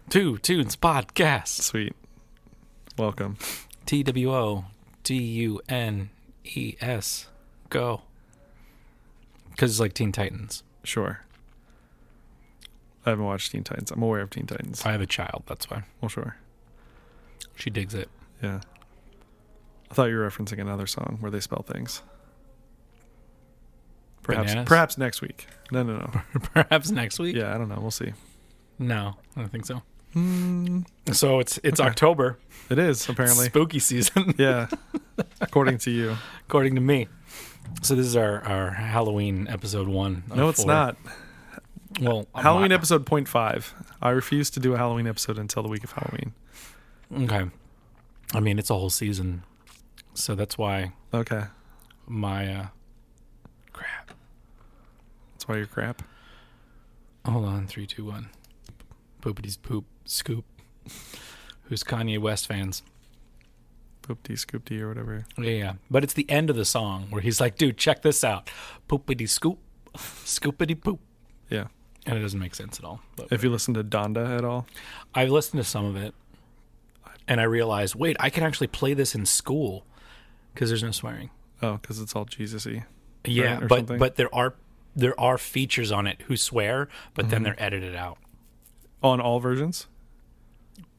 Two Tunes Podcast. Sweet. Welcome. TWOTUNES. Go. Because it's like Teen Titans. Sure. I haven't watched Teen Titans. I'm aware of Teen Titans. I have a child, that's why. Well, sure. She digs it. Yeah. I thought you were referencing another song where they spell things. Perhaps next week. No. Perhaps next week? Yeah, I don't know. We'll see. No, I don't think so. Mm, So it's okay. October. It is, apparently. Spooky season. Yeah. According to you. According to me. So this is our Halloween episode 1. No, it's not. Well, Halloween episode 0.5. I refuse to do a Halloween episode until the week of Halloween. Okay. I mean, it's a whole season. So that's why Okay. my crap. That's why you're crap. Hold on, 3, 2, 1. Poopity poop scoop. Who's Kanye West fans? Poop-dee, scoop-dee, or whatever. Yeah. But it's the end of the song where he's like, dude, check this out. Poopity scoop. Scoopity poop. Yeah. And it doesn't make sense at all. But If you listen to Donda at all. I've listened to some of it. And I realized, wait, I can actually play this in school because there's no swearing. Oh, because it's all Jesus-y. Yeah, right, or but something? but there are features on it who swear, but then they're edited out. On all versions?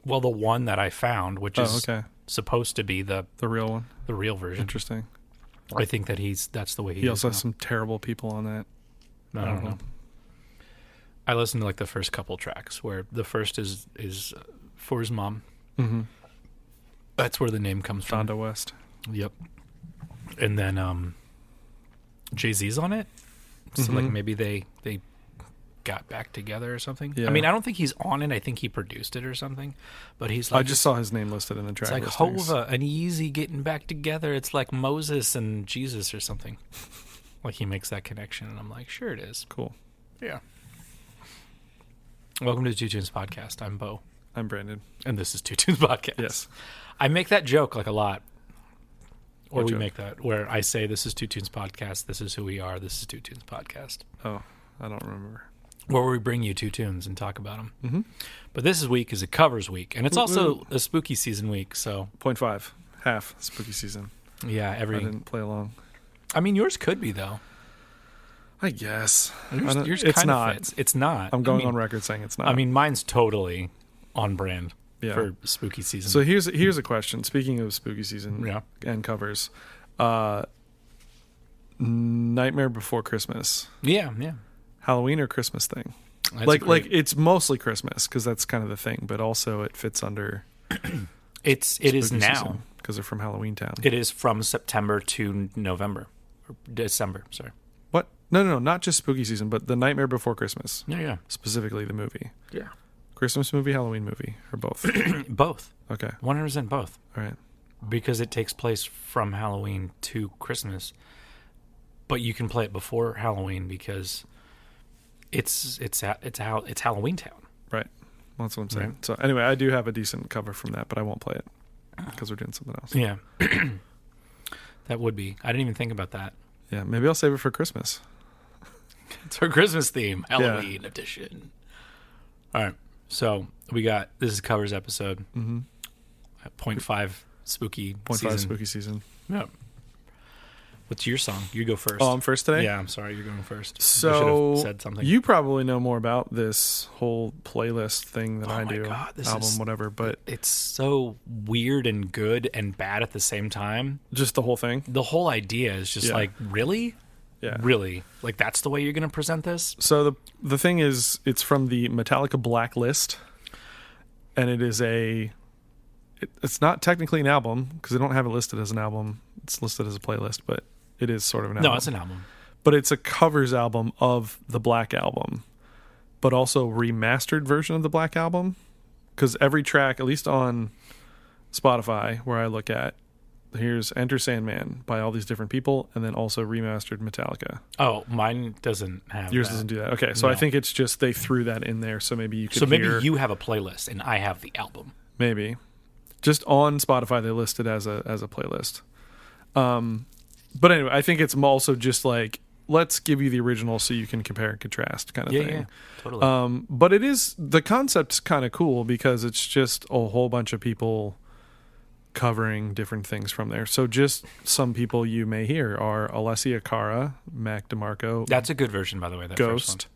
Well, the one that I found, which is okay. supposed to be the The real one? real version, Interesting. I think that's the way he is also now. has some terrible people on that. I don't know. I listened to like the first couple tracks where the first is for his mom. Mm-hmm. That's where the name comes from. Donda West. Yep. And then Jay-Z's on it. So like maybe they got back together or something. Yeah. I mean, I don't think he's on it. I think he produced it or something. But he's like, I just saw his name listed in the track it's like listings. Hova and Yeezy getting back together. It's like Moses and Jesus or something. Like he makes that connection, and I'm like, sure it is. Cool. Yeah. Welcome to the Two Tunes Podcast. I'm Bo, I'm Brandon. and this is Two Tunes Podcast. Yes. I make that joke like a lot. Or What we joke? make that where I say this is Two Tunes Podcast. This is who we are. This is Two Tunes Podcast. Oh, I don't remember. Where we bring you two tunes and talk about them. Mm-hmm. But this week is a covers week, and it's also Woo-woo. a spooky season week. So 0.5. Half spooky season. yeah, I didn't play along. I mean, yours could be though. I guess. Yours it's kind not. of fits. It's not. I'm going I mean, on record saying it's not. I mean, mine's totally on brand Yeah. for spooky season. So here's a question. Speaking of spooky season Yeah. and covers, Nightmare Before Christmas, yeah, Halloween or Christmas thing? That's like great. it's mostly Christmas because that's kind of the thing, but also it fits under it is now. because they're from Halloween Town. It is from September to November or December. Sorry. What? No, not just spooky season, but the Nightmare Before Christmas, Yeah. specifically the movie. Yeah. Christmas movie, Halloween movie, or both? Both. Okay, 100% both. all right. Because it takes place from Halloween to Christmas, but you can play it before Halloween because it's Halloween Town. Right. Well, that's what I'm saying. Right. So anyway, I do have a decent cover from that, but I won't play it because we're doing something else. Yeah, that would be. I didn't even think about that. Yeah, maybe I'll save it for Christmas. It's our Christmas theme, Halloween edition. All right, so this is covers episode. Mm-hmm. 0.5 spooky 0.5 season. spooky season. Yeah. What's your song? You go first. Oh, I'm first today? Yeah, I'm sorry. You're going first. I So should have said something. you probably know more about this whole playlist thing than Oh I my do. God, this album, is- whatever, but It's so weird and good and bad at the same time. just the whole thing. The whole idea is just Yeah. like, really? Yeah. Really? Like, that's the way you're going to present this? So the thing is, it's from the Metallica Black List, and it is it's not technically an album because they don't have it listed as an album. It's listed as a playlist, but it is sort of an album. No, it's an album. But it's a covers album of the Black Album, but also remastered version of the Black Album. Because every track, at least on Spotify, where I look at, here's Enter Sandman by all these different people, and then also remastered Metallica. Oh, mine doesn't have Yours that. doesn't do that. Okay, so I No. think it's just they threw that in there, so maybe you could So maybe hear, you have a playlist and I have the album. maybe. Just on Spotify, they list it as a playlist. But anyway, I think it's also just like let's give you the original so you can compare and contrast kind of Yeah, thing. yeah, totally. But the concept's kind of cool because it's just a whole bunch of people covering different things from there. So just some people you may hear are Alessia Cara, Mac DeMarco, That's a good version, by the way. That Ghost, first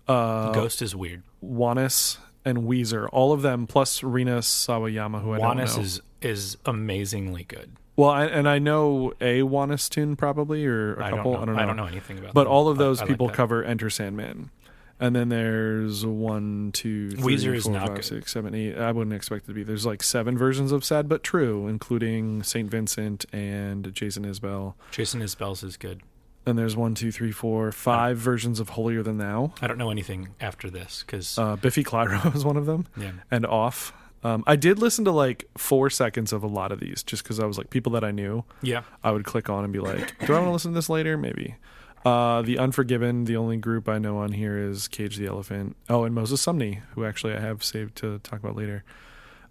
one. Ghost is weird. Juanes, and Weezer. All of them, plus Rina Sawayama, who I don't know. Juanes is amazingly good. Well, I know a Juanes tune probably, or a couple. I don't know. I don't know anything about but them, all of those I people like that. cover Enter Sandman. And then there's 1, 2, 3, Weezer is 4, not 5, good. 6, 7, 8. I wouldn't expect it to be. There's like 7 versions of Sad But True, including St. Vincent and Jason Isbell. Jason Isbell's is good. And there's 1, 2, 3, 4, 5 versions of Holier Than Thou. I don't know anything after this because Biffy Clyro is one of them. yeah. And Off. I did listen to like 4 seconds of a lot of these just because I was like, people that I knew, Yeah. I would click on and be like, do I want to listen to this later? Maybe. The Unforgiven, the only group I know on here is Cage the Elephant. Oh, and Moses Sumney, who actually I have saved to talk about later.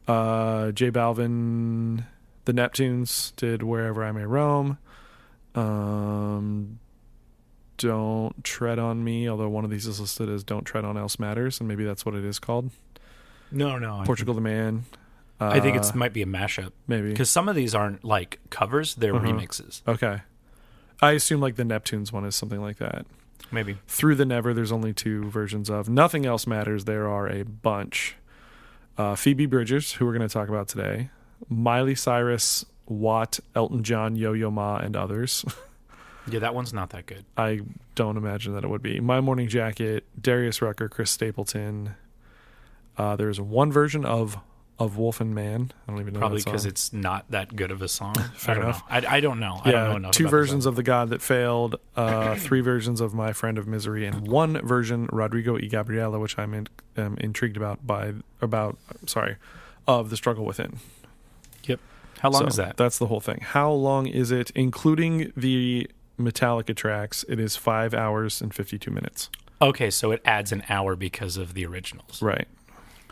J Balvin, the Neptunes did Wherever I May Roam. Don't Tread on Me, although one of these is listed as Don't Tread on Else Matters, and maybe that's what it is called. No. Portugal the Man. I think it might be a mashup Maybe. because some of these aren't like covers; they're remixes. Okay. I assume like the Neptunes one is something like that. Maybe. Through the Never, there's only 2 versions of. Nothing Else Matters, there are a bunch. Phoebe Bridgers, who we're going to talk about today. Miley Cyrus, Watt, Elton John, Yo-Yo Ma, and others. Yeah, that one's not that good. I don't imagine that it would be. My Morning Jacket, Darius Rucker, Chris Stapleton. There's one version of Wolf and Man. I don't even know Probably that song. because it's not that good of a song. Fair I don't enough. know. I don't know. I Yeah, don't know enough 2 about versions this of The God That Failed, 3 versions of My Friend of Misery, and 1 version, Rodrigo y Gabriela, which I'm intrigued about of The Struggle Within. album. Yep. How long So is that? That's the whole thing. How long is it, including the Metallica tracks? It is 5 hours and 52 minutes. Okay, so it adds an hour because of the originals. Right.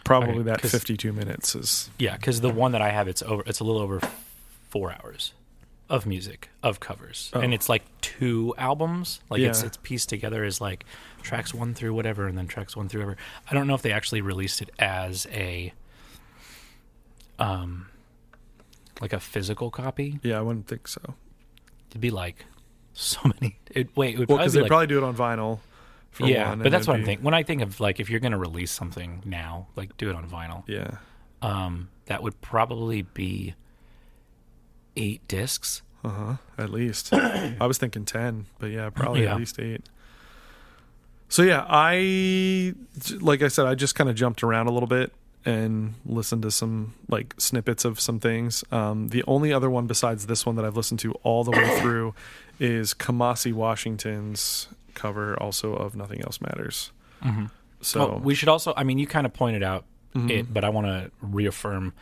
Probably Okay, that 'cause- 52 minutes is... Yeah, because the one that I have, it's a little over 4 hours of music of covers, and it's like 2 albums. Like it's pieced together as like tracks 1 through whatever, and then tracks 1 through whatever. I don't know if they actually released it as a like a physical copy. Yeah, I wouldn't think so. It'd be like so many. It would Well, probably because be they'd like, probably do it on vinyl. For yeah, one, but and that's what it'd I'm thinking. When I think of like if you're going to release something now, like do it on vinyl. Yeah. That would probably be 8 discs. At least. I was thinking 10, but yeah, probably Yeah. at least 8. So yeah, like I said, I just kind of jumped around a little bit and listened to some like snippets of some things. The only other one besides this one that I've listened to all the way through is Kamasi Washington's cover also of Nothing Else Matters. Mm-hmm. So Well, we should also, I mean, you kind of pointed out it, but I want to reaffirm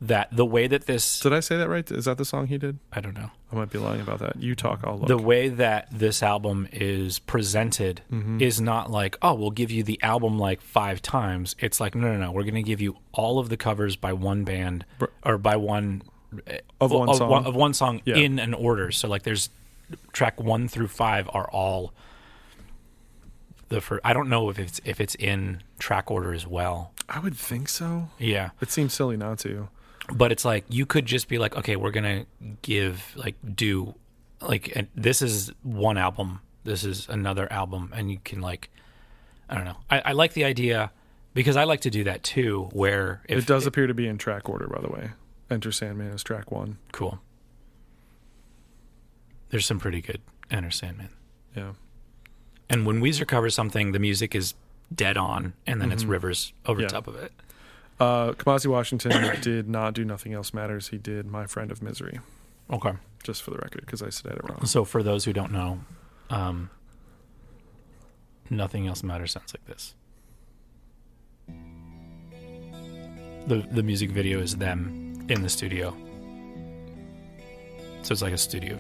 that the way that this, did I say that right? Is that the song he did? I don't know, I might be lying about that. You talk, I'll look. the way that this album is presented is not like, oh, we'll give you the album like 5 times. It's like, no. We're going to give you all of the covers by one band or by one Of one song. of one song Yeah. in an order. So like there's track 1 through 5 are all the first. I don't know if it's in track order as well. I would think so. Yeah. It seems silly not to. But it's like you could just be like, okay, we're gonna and this is one album, this is another album, and you can like, I don't know. I like the idea because I like to do that too. Where if It does appear to be in track order, by the way. Enter Sandman is track 1. cool. There's some pretty good Enter Sandman, Yeah. and when Weezer covers something, the music is dead on, and then it's Rivers over Yeah. top of it. Kamasi Washington did not do Nothing Else Matters. He did My Friend of Misery, Okay. just for the record, because I said it wrong. So for those who don't know, Nothing Else Matters sounds like this. The music video is them in the studio. So it's like a studio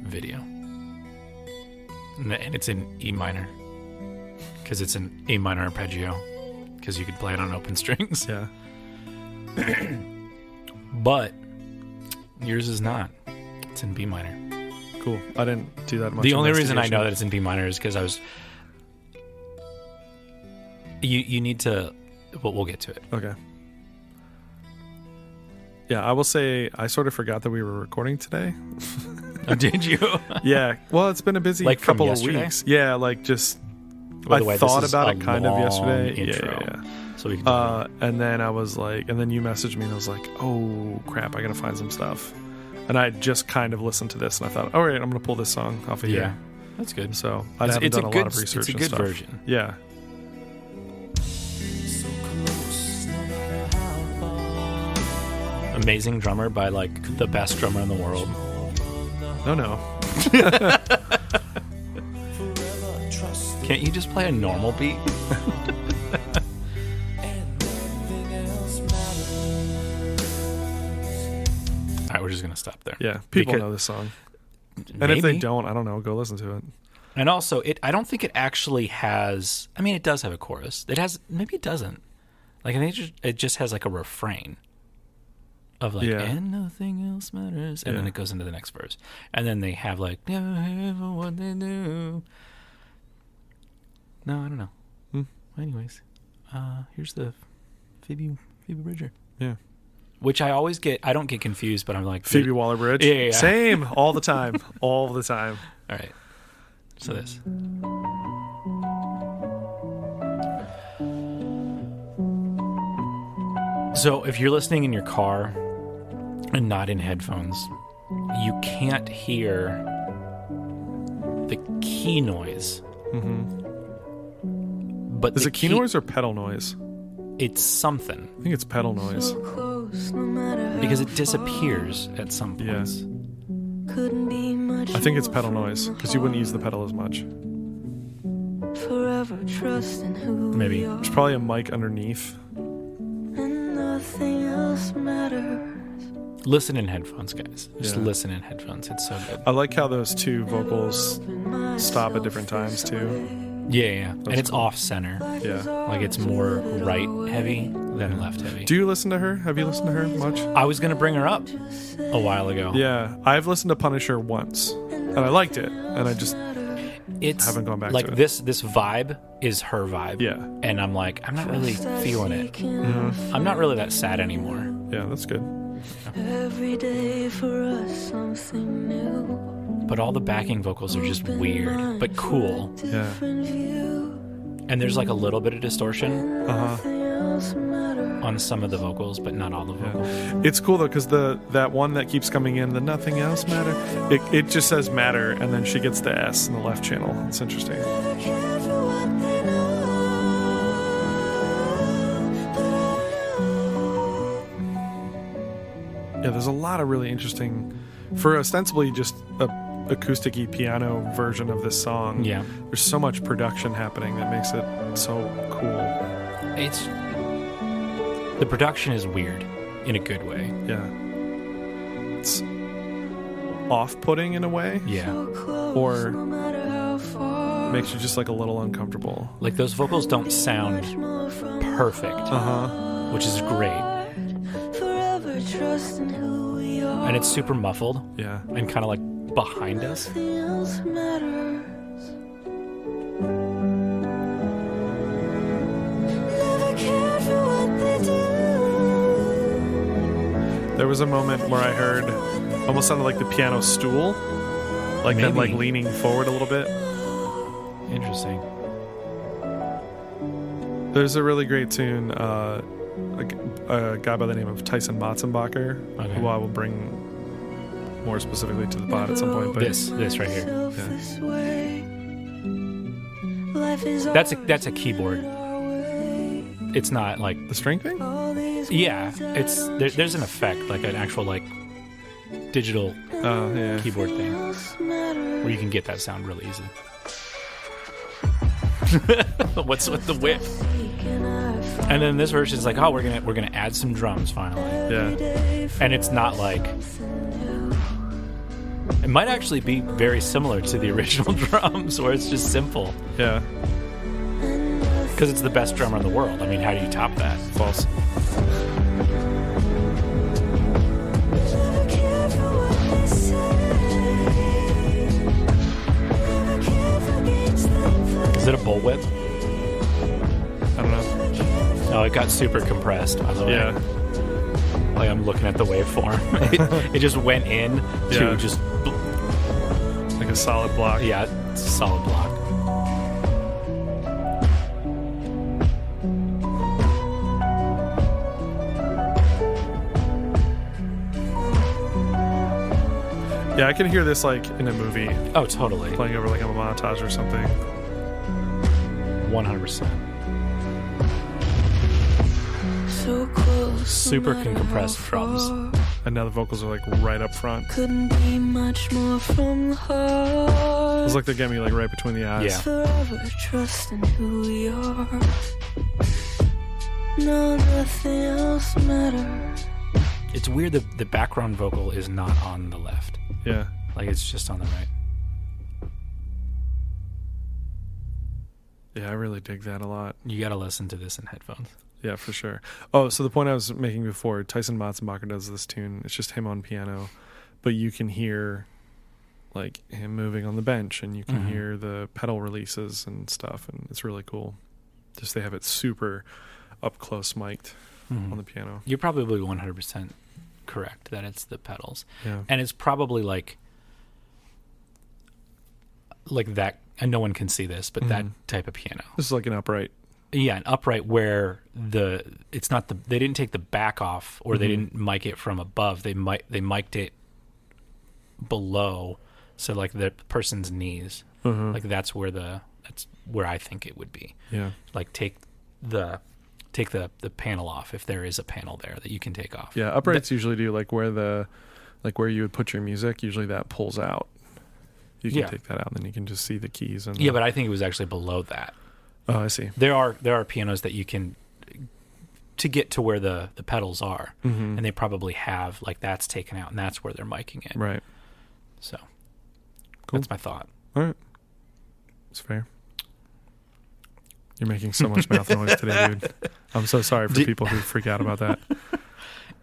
video. And it's in E minor. Because it's an A minor arpeggio. Because you could play it on open strings. Yeah. But yours is not. It's in B minor. Cool. I didn't do that much. The only reason I know that it's in B minor is because I was. You need to. Well, we'll get to it. Okay. Yeah, I will say I sort of forgot that we were recording today. Oh, did you? Yeah. Well, it's been a busy couple of weeks. Yeah, like just. I thought about it kind of yesterday. Intro, yeah. So we can and then I was like, and then you messaged me and I was like, oh crap, I gotta find some stuff. And I just kind of listened to this and I thought, all right, I'm gonna pull this song off of here. That's good. So I haven't done a lot of research. It's a good version. Yeah. Amazing drummer by like the best drummer in the world. No. Can't you just play a normal beat? All right, we're just gonna stop there. Yeah, people know this song, and if they don't, I don't know. Go listen to it. And also, I don't think it actually has. I mean, it does have a chorus. It has. Maybe it doesn't. Like I think it just has like a refrain of like, and nothing else matters, and then it goes into the next verse, and then they have like, what they do. No, I don't know. Anyways, here's the Phoebe Bridger. Yeah. Which I always get. I don't get confused, but I'm like Phoebe Waller-Bridge. Yeah. Same, all the time, all the time. All right. So this. So if you're listening in your car and not in headphones, you can't hear the key noise. Mm-hmm. But is it key noise or pedal noise? It's something. I think it's pedal noise. Because it disappears at some points. I think it's pedal noise because you wouldn't use the pedal as much. Maybe. There's probably a mic underneath. Listen in headphones, guys. Just listen in headphones. It's so good. I like how those two vocals stop at different times too. Yeah. And it's off center. Yeah. Like it's more right heavy than left heavy. Do you listen to her? Have you listened to her much? I was going to bring her up a while ago. Yeah. I've listened to Punisher once and I liked it. And I just haven't gone back like to it. This vibe is her vibe. Yeah. And I'm like, I'm not really feeling it. Mm-hmm. I'm not really that sad anymore. Yeah, that's good. Every day for us something new. But all the backing vocals are just weird, but cool. Yeah. And there's like a little bit of distortion on some of the vocals, but not all the vocals. Yeah. It's cool though because that one that keeps coming in, the nothing else matter, it just says matter, and then she gets the S in the left channel. It's interesting. Yeah, there's a lot of really interesting, for ostensibly just a acoustic-y piano version of this song. Yeah. There's so much production happening that makes it so cool. The production is weird in a good way. Yeah. It's off-putting in a way. Yeah. Or makes you just like a little uncomfortable. Like those vocals don't sound perfect. Which is great. And it's super muffled. Yeah. And kind of like behind us. There was a moment where I heard almost sounded like the piano stool, like them like leaning forward a little bit. Interesting. There's a really great tune, a guy by the name of Tyson Matzenbacher, who I will bring more specifically to the pod at some point. But this right here. Yeah. That's a keyboard. It's not like the string thing. Yeah, it's there's an effect, like an actual like digital keyboard thing where you can get that sound really easy. What's with the whip? And then this version is like, oh, we're gonna add some drums finally. Yeah. And it's not like, it might actually be very similar to the original drums, where it's just simple. Yeah. Because it's the best drummer in the world. I mean, how do you top that? False. Is it a bullwhip? I don't know. Oh, it got super compressed, by the way. Yeah. Like, I'm looking at the waveform. It just went in to just... Like a solid block. Yeah, it's a solid block. Yeah, I can hear this like in a movie. Oh, totally. Playing over like a montage or something. 100%. So close, Super no matter compressed how drums. far. And now the vocals are like right up front. Couldn't be much more from the heart. It's like they're getting me like right between the eyes. Yeah. Forever trusting who we are. No, nothing else matters. It's weird that the background vocal is not on the left. Yeah. Like, it's just on the right. Yeah, I really dig that a lot. You gotta listen to this in headphones. Yeah, for sure. Oh, so the point I was making before, Tyson Matzenbacher does this tune. It's just him on piano, but you can hear like him moving on the bench, and you can hear the pedal releases and stuff, and it's really cool. Just they have it super up close mic'd on the piano. You're probably 100% correct that it's the pedals. Yeah. And it's probably like that, and no one can see this, but that type of piano. This is like an upright. Yeah, an upright where they didn't take the back off, or they didn't mic it from above. They mic'd it below, so like the person's knees. Like that's where I think it would be. Yeah. Like take the panel off, if there is a panel there that you can take off. Yeah, uprights usually do like where you would put your music, usually that pulls out. You can take that out, and then you can just see the keys. And but I think it was actually below that. Oh, I see. There are pianos that you can, to get to where the pedals are, and they probably have like that's taken out, and that's where they're miking it. Right. So, Cool. that's my thought. All right. It's fair. You're making so much mouth noise today, dude. I'm so sorry for people who freak out about that.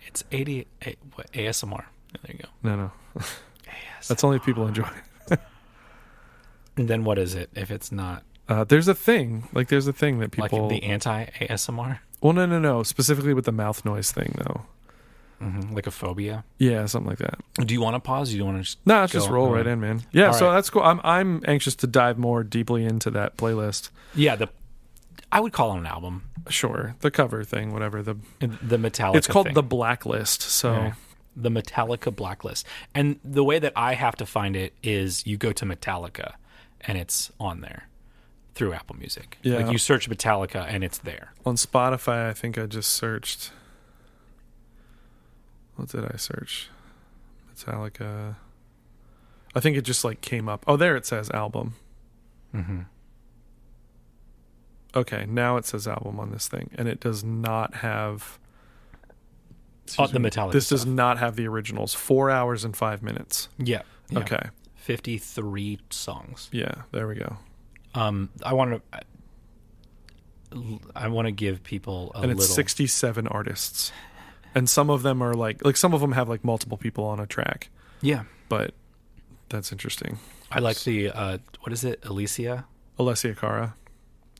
It's 80 ASMR. There you go. No. ASMR. That's only if people enjoy it. And then what is it if it's not? There's a thing that people... Like the anti-ASMR? Well, no. Specifically with the mouth noise thing, though. Like a phobia? Yeah, something like that. Do you want to pause? Or do you want to just No, let's just roll right in, man. Yeah, All so right. that's cool. I'm anxious to dive more deeply into that playlist. Yeah, I would call it an album. Sure. The cover thing, whatever. The Metallica It's called thing. The Blacklist, so... Okay. The Metallica Blacklist. And the way that I have to find it is you go to Metallica, and it's on there through Apple Music. Yeah. Like you search Metallica, and it's there. On Spotify, I think I just searched... What did I search? Metallica. I think it just like came up. Oh, there it says album. Okay, now it says album on this thing, and it does not have... The Metallica This stuff. does not have the originals. 4 hours and 5 minutes. Yeah. Okay. 53 songs. Yeah, there we go. I want to give people a And it's little... 67 artists. And some of them are like some of them have like multiple people on a track. Yeah. But that's interesting. I like the, what is it, Alessia Alessia Cara.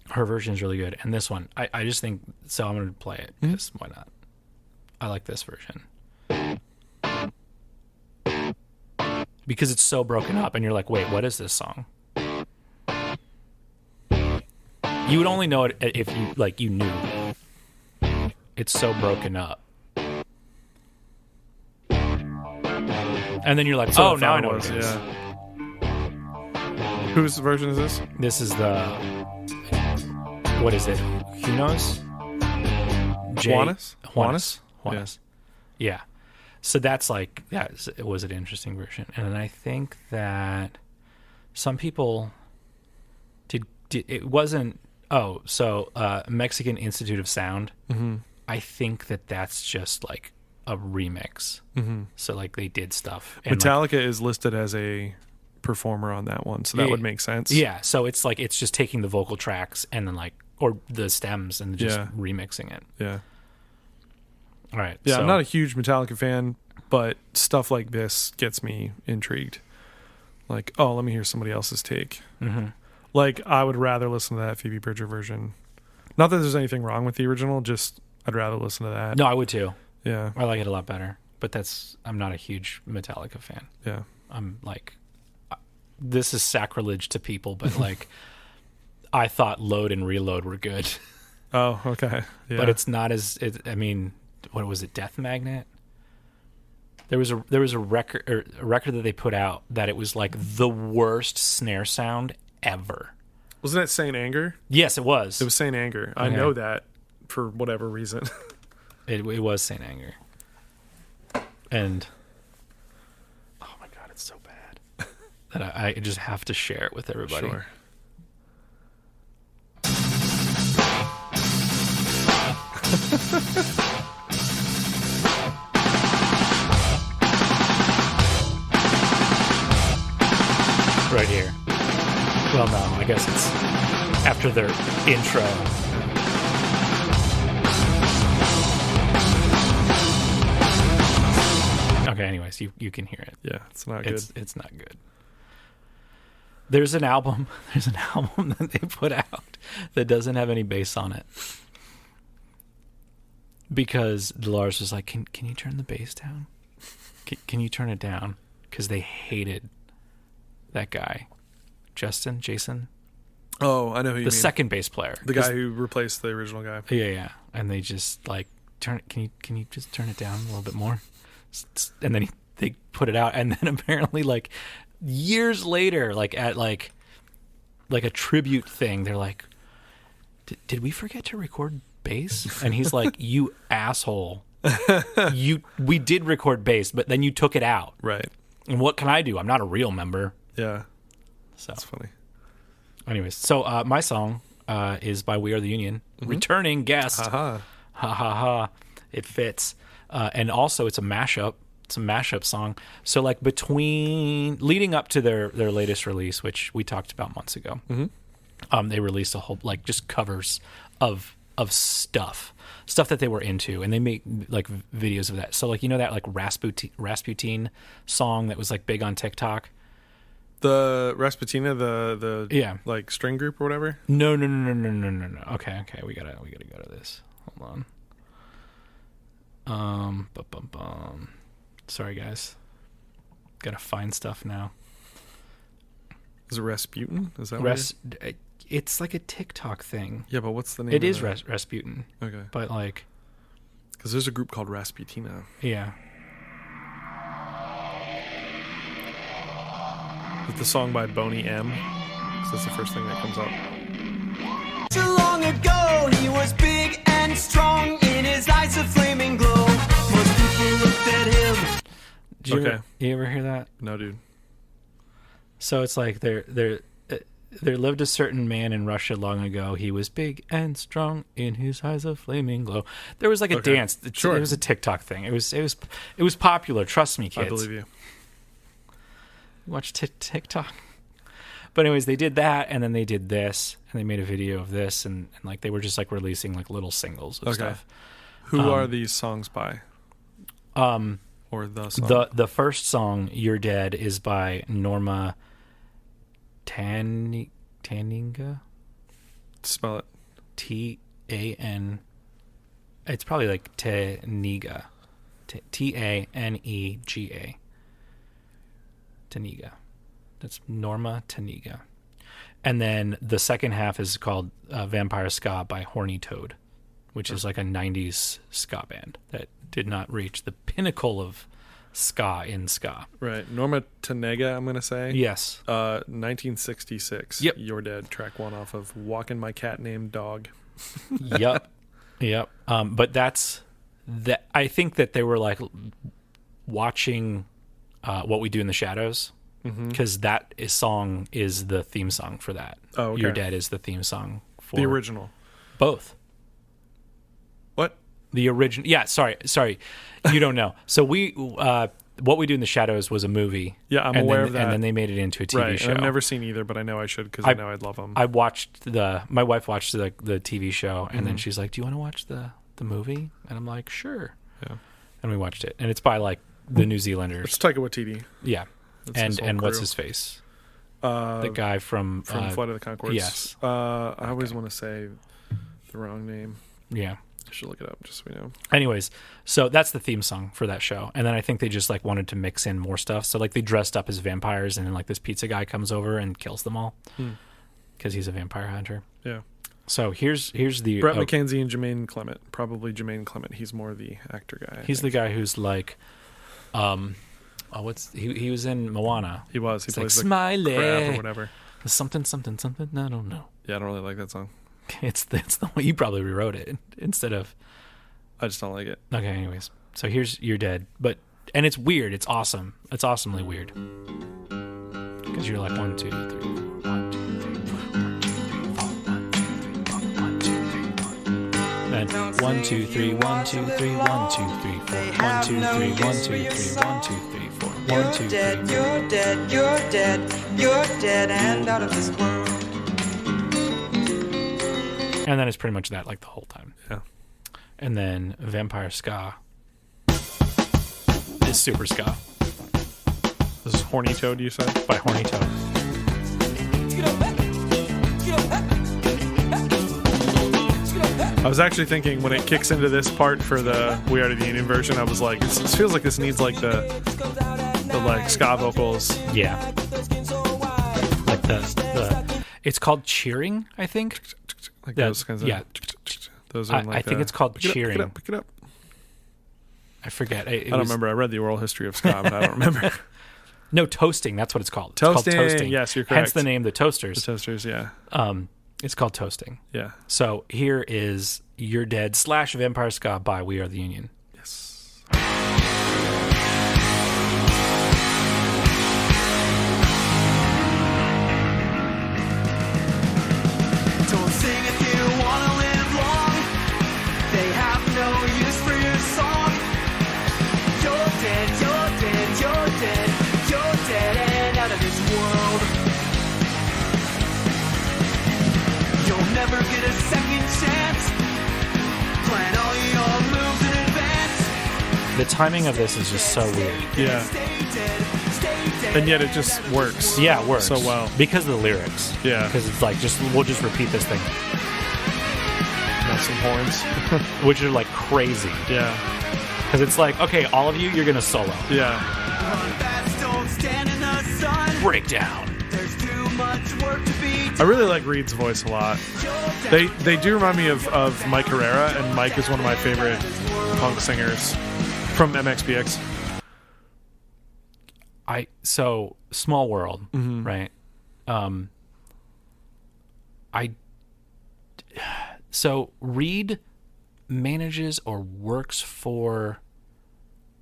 Her version is really good. And this one, I just think, so I'm going to play it, because why not? I like this version. Because it's so broken up, and you're like, wait, what is this song? You would only know it if you knew. It's so broken up. And then you're like, So oh, now I know was, what it is. yeah. Whose version is this? This is the, what is it? Junos? Juanes? Juanes. Yeah. So that's like, it was an interesting version. And then I think that some people did it wasn't, Mexican Institute of Sound. I think that's just like a remix. So like they did stuff. And Metallica is listed as a performer on that one, so that would make sense. Yeah. So it's like, it's just taking the vocal tracks and then like, or the stems and just Yeah. remixing it. Yeah. All right. Yeah, so, I'm not a huge Metallica fan, but stuff like this gets me intrigued. Like, oh, let me hear somebody else's take. Like, I would rather listen to that Phoebe Bridger version. Not that there's anything wrong with the original, just I'd rather listen to that. No, I would too. Yeah. I like it a lot better. But I'm not a huge Metallica fan. Yeah. I'm like, this is sacrilege to people, but like, I thought Load and Reload were good. Oh, okay. Yeah. But it's not I mean, what was it, Death Magnet? There was a record that they put out that it was like the worst snare sound ever. Wasn't that Saint Anger? Yes, it was. It was Saint Anger. I know that for whatever reason. It was Saint Anger. And oh my god, it's so bad that I just have to share it with everybody. Sure. Right here. Well, no, I guess it's after their intro. Okay, anyways, you can hear it. Yeah, it's not good. It's not good. There's an album that they put out that doesn't have any bass on it. Because Lars was like, can you turn the bass down? Can you turn it down? Because they hated that guy. Jason. Oh, I know who you mean. The second bass player. The guy who replaced the original guy. Yeah. And they just like, can you just turn it down a little bit more? And then they put it out, and then apparently like years later, like at like a tribute thing, they're like, did we forget to record bass? And he's like, you asshole. We did record bass, but then you took it out. Right. And what can I do? I'm not a real member. Yeah. So that's funny. Anyways, so my song is by We Are the Union. Mm-hmm. Returning guest. Ha ha. It fits. And also it's a mashup. It's a mashup song. So like leading up to their latest release, which we talked about months ago, they released a whole like just covers of stuff that they were into, and they make like videos of that. So like, you know that like Rasputin song that was like big on TikTok? The Rasputina, the like string group or whatever? No. Okay, we gotta go to this. Hold on. Sorry guys. Gotta find stuff now. Is it Rasputin? Is that it's like a TikTok thing. Yeah, but what's the name? It is Rasputin. Okay. But like, because there's a group called Rasputina. Yeah. With the song by Boney M. So that's the first thing that comes up. Too long ago, he was big and strong, in his eyes a flaming glow. Most people looked at him. You ever hear that? No, dude. So it's like there lived a certain man in Russia long ago. He was big and strong, in his eyes a flaming glow. There was like a dance. Sure. It was a TikTok thing. It was popular. Trust me, kids. I believe you. Watch TikTok. But anyways, they did that, and then they did this, and they made a video of this, and like they were just like releasing like little singles of stuff. Who are these songs by? Or the song? The first song, "You're Dead," is by Norma Taninga. Spell it. T-A-N. It's probably like Taniga. T-A-N-E-G-A. Taniga. That's Norma Taniga. And then the second half is called Vampire Ska by Horny Toad, which is like a 90s ska band that did not reach the pinnacle of ska in ska. Right. Norma Tanega, I'm going to say. Yes. 1966. Yep. You're Dead, track 1 off of Walking My Cat Named Dog. Yep. But that's that. I think that they were like watching What We Do in the Shadows, because that song is the theme song for that. Oh, okay. You're Dead is the theme song for the original. Both. What? The original. Yeah, sorry. You don't know. So What We Do in the Shadows was a movie. Yeah, I'm aware of that. And then they made it into a TV show. And I've never seen either, but I know I should because I know I'd love them. My wife watched the TV show, and then she's like, "Do you want to watch the movie?" And I'm like, "Sure." Yeah. And we watched it, and it's by like the New Zealanders. It's Taika Waititi. Yeah. That's And what's his face? The guy from Flight of the Conchords. Yes. I always want to say the wrong name. Yeah. I should look it up just so we know. Anyways, so that's the theme song for that show. And then I think they just like wanted to mix in more stuff. So like they dressed up as vampires, and then like this pizza guy comes over and kills them all because he's a vampire hunter. Yeah. So here's the Brett McKenzie and Jermaine Clement. Probably Jermaine Clement. He's more the actor guy. He's the guy who's like, he was in Moana. He was. He It's plays like the Smiley crab or whatever. Something. I don't know. Yeah, I don't really like that song. It's the one you probably rewrote it instead of. I just don't like it. Okay. Anyways, so here's You're Dead, and it's weird. It's awesome. It's awesomely weird because you're like 1, 2, 3, 4, 1, 2, 3, 4, 1, 2, 3, 4. And 1, 2, 3, 1, 2, 3, 4. 1, 2, 3, 1, 2, 3, 1, 2, 3, 4. 1, 2, 3. You're dead, you're dead, you're dead and out of this world. And then it's pretty much that like the whole time. Yeah. And then Vampire Ska is super ska This is Horny Toad, you said? by Horny Toad. I was actually thinking when it kicks into this part for the We Are the Union version, I was like, this feels like this needs like the like ska vocals. Yeah. Like the it's called cheering, I think. Like That- those kinds of yeah. Those are I think it's called pick it up, cheering. Pick it up. I forget. I don't remember. I read the oral history of ska, but I don't remember. No, toasting. That's what it's called. It's Toasting. called toasting. Yes, you're Hence correct. the name, the Toasters. The Toasters, yeah. It's called toasting. Yeah. So here is You're Dead / Vampire Ska by We Are the Union. Yes. Don't sing if you wanna live long. They have no use for your song. You're dead, you're dead, you're dead, you're dead and out of this world. You'll never get a second chance. Plan all your moves in advance. The timing of this is just so weird. Yeah. Stay dead, stay dead. And yet it just works. Yeah, it works so well. because of the lyrics. Yeah. because it's like we'll just repeat this thing, Not some horns. which are like crazy. Yeah. Because it's like, okay, all of you, you're gonna solo Yeah. Run fast, don't stand in the sun. breakdown. There's too much work to be I really like Reed's voice a lot. They do remind me of Mike Herrera, and Mike is one of my favorite punk singers from MXPX. So Small World, right? So Reed manages or works for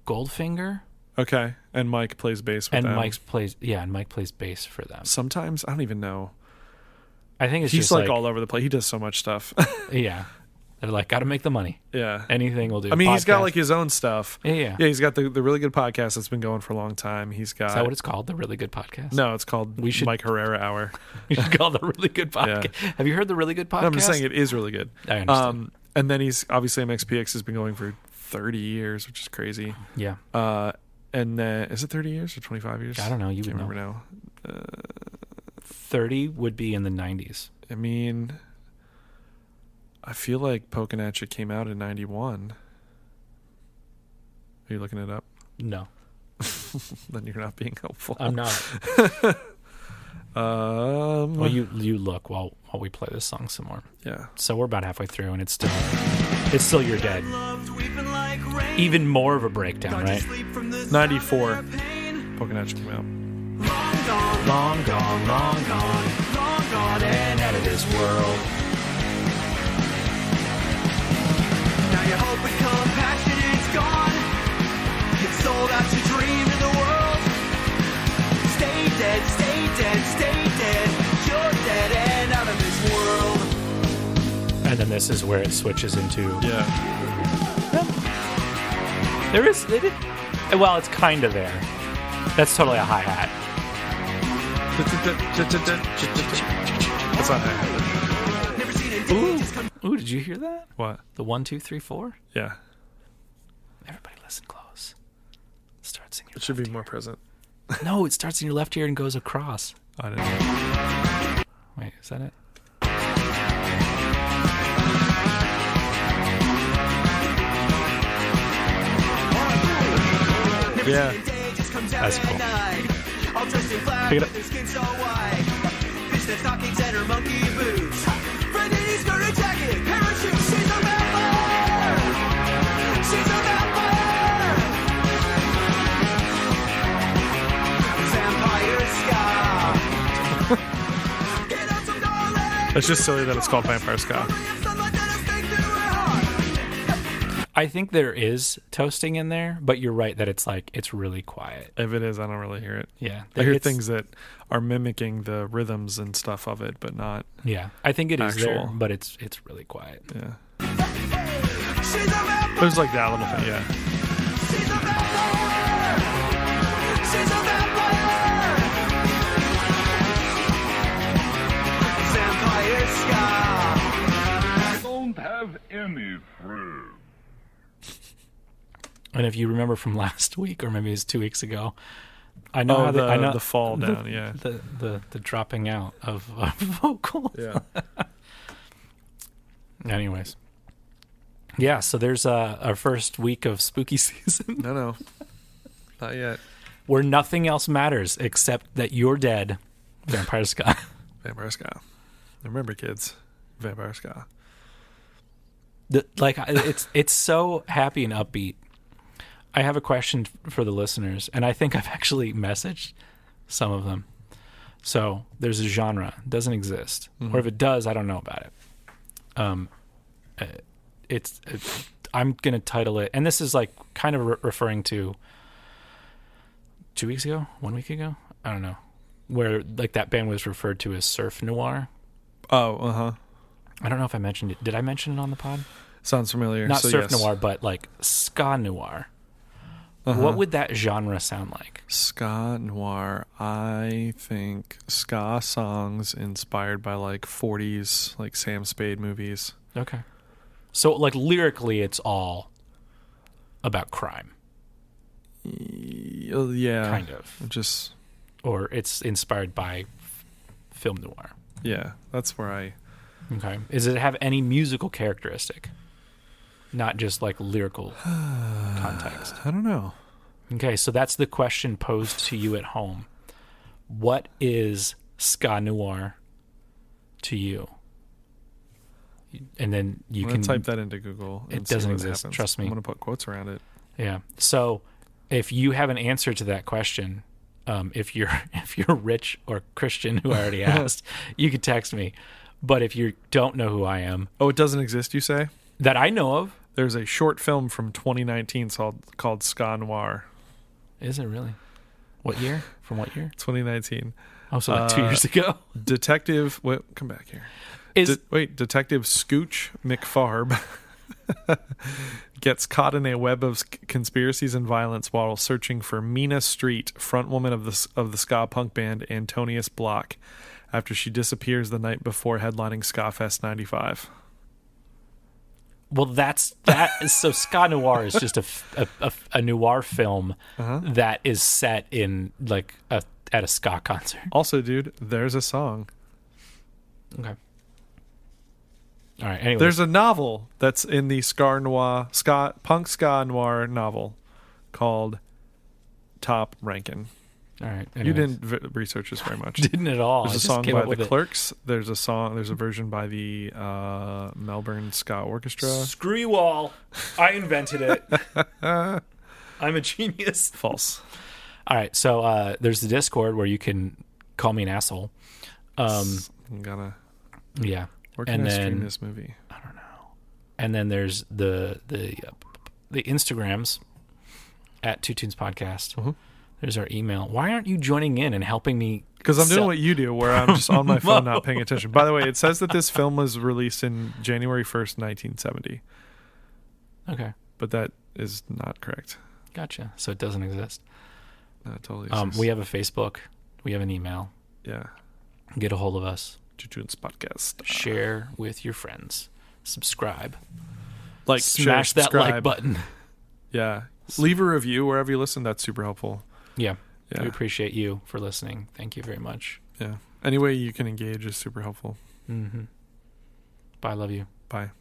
Goldfinger, Okay. And Mike plays bass with and them. Mike plays bass for them. Sometimes, I don't even know. I think it's He's just like all over the place. He does so much stuff. yeah. They're like, got to make the money. Yeah. Anything will do. I mean, he's got Podcast. like his own stuff. Yeah. Yeah, he's got the really good podcast that's been going for a long time. He's got. Is that what it's called? The Really Good Podcast? No, it's called We should- Mike Herrera Hour. You should call it the Really Good Podcast. Have you heard the Really Good Podcast? No, I'm just saying it is really good. I understand. And then he's obviously MXPX has been going for 30 years, which is crazy. Yeah. And then is it 30 years or 25 years? I don't know. You Can't would remember know. now. 30 would be in the 90s. I mean, I feel like Pokin' At Ya came out in 91. Are you looking it up? No, Then you're not being helpful. I'm not. Well, you look while we play this song some more. Yeah. So we're about halfway through, and it's still You're Dead. loved weeping like rain. Even more of a breakdown, Tried to right? sleep from the 94. summer pain. Pokin' At Ya came out. Long gone, Long gone, long gone, long gone, and out of this world. now your hope and compassion is gone. You sold out your dream to the world. Stay dead, stay dead, stay dead. You're dead and out of this world. And then this is where it switches into. Yeah. Well, it's kind of there. That's totally a hi-hat. That's not happening. Never seen a day just come. Ooh, did you hear that? What? The 1, 2, 3, 4. Yeah. Everybody, listen close. Starts in your It should be left more present. ear. No, it starts in your left ear and goes across. I didn't know. Wait, is that it? Yeah. That's cool. Pick it up. Fishnet stockings and her monkey boots. Freddy's got a jacket, parachute. She's a vampire. She's a vampire. Vampire ska. Get out some darling. It's just silly that it's called Vampire Ska. Sunlight that is baked through her heart. I think there is toasting in there, but you're right that it's really quiet. If it is, I don't really hear it. Yeah. I hear It's- things that are mimicking the rhythms and stuff of it, but not. Yeah. I think it is there, Actual. but it's really quiet. Yeah. She's a vampire. It was like that little thing. Yeah. She's a vampire. She's a vampire. Vampire ska. I don't have any friends. And if you remember from last week, or maybe it was 2 weeks ago, I know Oh, how the, I know the fall down. Yeah. the dropping out of vocals. Yeah. Anyways, yeah. So there's our first week of spooky season, No. Not yet. where nothing else matters except that you're dead. Vampire Ska. Vampire Ska. Remember, kids. Vampire Ska. It's so happy and upbeat. I have a question for the listeners, and I think I've actually messaged some of them. So there's a genre, it doesn't exist, or if it does, I don't know about it. I'm gonna title it, and this is like kind of referring to 2 weeks ago, 1 week ago, I don't know, where like that band was referred to as surf noir. Oh, I don't know if I mentioned it. Did I mention it on the pod? sounds familiar. Not So, surf yes. noir, but like ska noir. What would that genre sound like? Ska noir. I think ska songs inspired by like 40s, like Sam Spade movies. Okay. So like lyrically, it's all about crime, Yeah. kind of, Just, or it's inspired by film noir. yeah. That's where I. Okay. Does it have any musical characteristic? Not just like lyrical context. I don't know. Okay, so that's the question posed to you at home. What is ska noir to you? And then you I'm can gonna type that into Google. It and see doesn't what exist, happens. trust me. I'm gonna put quotes around it. Yeah. So if you have an answer to that question, if you're rich or Christian, who I already asked, you could text me. But if you don't know who I am, Oh, it doesn't exist, you say? that I know of, There's a short film from 2019 called Ska Noir. is it really? What year? From what year? 2019. Oh, so like 2 years ago. Detective. Wait, come back here. Detective Scooch McFarb gets caught in a web of conspiracies and violence while searching for Mina Street, frontwoman of the ska punk band Antonius Block, after she disappears the night before headlining Ska Fest 95. Well, that. So ska noir is just a noir film that is set in like at a ska concert. Also, dude, there's a song. Okay. All right. Anyway, There's a novel that's in the punk ska noir novel called Top Rankin'. all right. You anyways. didn't research this very much. Didn't at all. There's I a just song came by up the with it. Clerks. There's a version by the Melbourne Ska Orchestra. Screw you all. I invented it. I'm a genius. False. All right. So there's the Discord where you can call me an asshole. I'm gonna. Yeah. Where can And I stream then- this movie? And then there's the Instagrams at Two Tunes Podcast. There's our email. Why aren't you joining in and helping me? Because I'm doing sell- what you do, where I'm just on my phone, not paying attention. By the way, it says that this film was released in January 1st, 1970, Okay. but that is not correct. Gotcha. So it doesn't exist. No, it totally exists. We have a Facebook. We have an email. Uh. Get a hold of us. Tunes Podcast. Share with your friends. Subscribe. Like, Smash share, that like subscribe. button. Yeah. Leave a review wherever you listen. That's super helpful. Yeah. Yeah. We appreciate you for listening. Thank you very much. Yeah. Any way you can engage is super helpful. Mm-hmm. Bye. Love you. Bye.